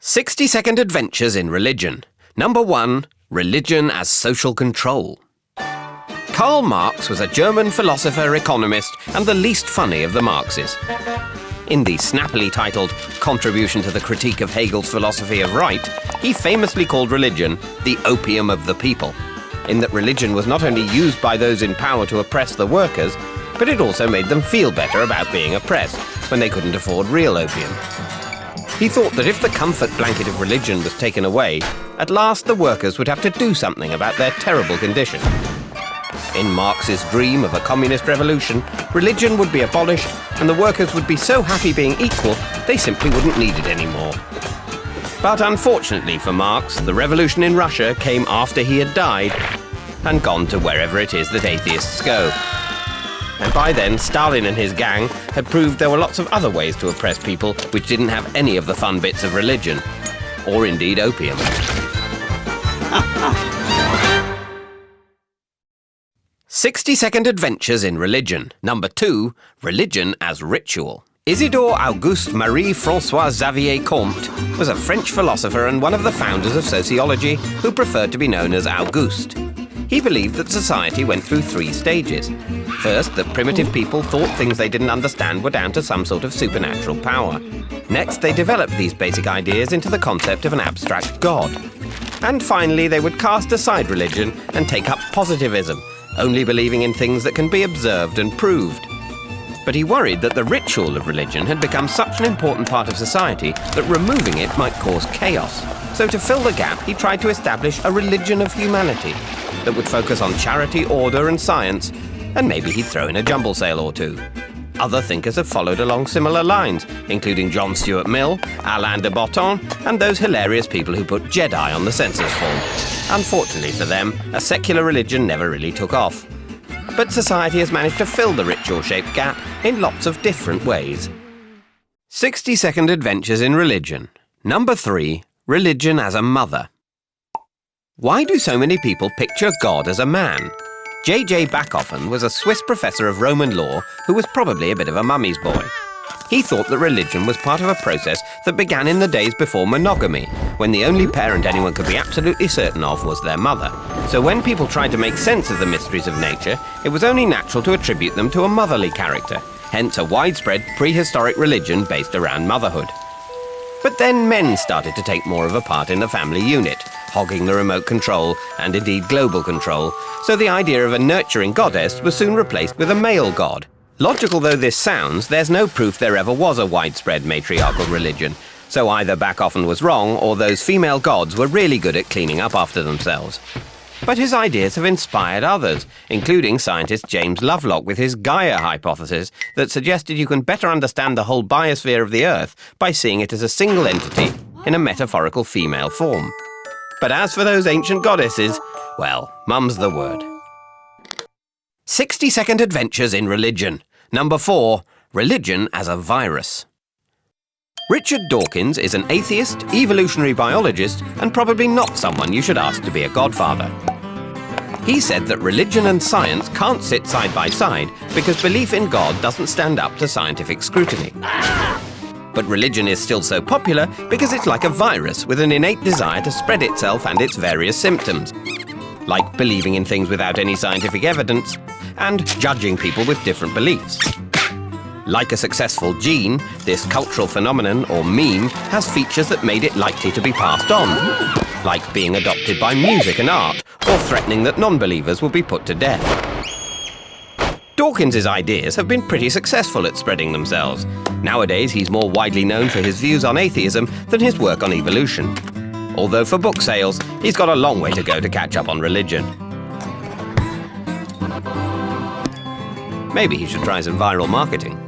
60-second adventures in religion. Number 1. Religion as social control. Karl Marx was a German philosopher, economist, and the least funny of the Marxes. In the snappily titled Contribution to the Critique of Hegel's Philosophy of Right, he famously called religion the opium of the people, in that religion was not only used by those in power to oppress the workers, but it also made them feel better about being oppressed when they couldn't afford real opium. He thought that if the comfort blanket of religion was taken away, at last the workers would have to do something about their terrible condition. In Marx's dream of a communist revolution, religion would be abolished and the workers would be so happy being equal, they simply wouldn't need it anymore. But unfortunately for Marx, the revolution in Russia came after he had died and gone to wherever it is that atheists go. And by then, Stalin and his gang had proved there were lots of other ways to oppress people which didn't have any of the fun bits of religion, or indeed opium. 60-second adventures in religion. Number 2. Religion as ritual. Isidore Auguste Marie-François Xavier Comte was a French philosopher and one of the founders of sociology who preferred to be known as Auguste. He believed that society went through 3 stages. First, that primitive people thought things they didn't understand were down to some sort of supernatural power. Next, they developed these basic ideas into the concept of an abstract God. And finally, they would cast aside religion and take up positivism, only believing in things that can be observed and proved. But he worried that the ritual of religion had become such an important part of society that removing it might cause chaos. So to fill the gap, he tried to establish a religion of humanity that would focus on charity, order and science, and maybe he'd throw in a jumble sale or 2. Other thinkers have followed along similar lines, including John Stuart Mill, Alain de Botton, and those hilarious people who put Jedi on the census form. Unfortunately for them, a secular religion never really took off. But society has managed to fill the ritual-shaped gap in lots of different ways. 60-second adventures in religion. Number 3. Religion as a mother. Why do so many people picture God as a man? J.J. Bachofen was a Swiss professor of Roman law who was probably a bit of a mummy's boy. He thought that religion was part of a process that began in the days before monogamy, when the only parent anyone could be absolutely certain of was their mother. So when people tried to make sense of the mysteries of nature, it was only natural to attribute them to a motherly character, hence a widespread prehistoric religion based around motherhood. But then men started to take more of a part in the family unit, hogging the remote control and indeed global control, so the idea of a nurturing goddess was soon replaced with a male god. Logical though this sounds, there's no proof there ever was a widespread matriarchal religion, so either Bachofen was wrong or those female gods were really good at cleaning up after themselves. But his ideas have inspired others, including scientist James Lovelock with his Gaia hypothesis that suggested you can better understand the whole biosphere of the Earth by seeing it as a single entity in a metaphorical female form. But as for those ancient goddesses, well, mum's the word. 60-second adventures in religion. Number 4. Religion as a virus. Richard Dawkins is an atheist, evolutionary biologist, and probably not someone you should ask to be a godfather. He said that religion and science can't sit side by side because belief in God doesn't stand up to scientific scrutiny. But religion is still so popular because it's like a virus with an innate desire to spread itself and its various symptoms, like believing in things without any scientific evidence and judging people with different beliefs. Like a successful gene, this cultural phenomenon, or meme, has features that made it likely to be passed on, like being adopted by music and art, or threatening that non-believers will be put to death. Dawkins' ideas have been pretty successful at spreading themselves. Nowadays, he's more widely known for his views on atheism than his work on evolution. Although for book sales, he's got a long way to go to catch up on religion. Maybe he should try some viral marketing.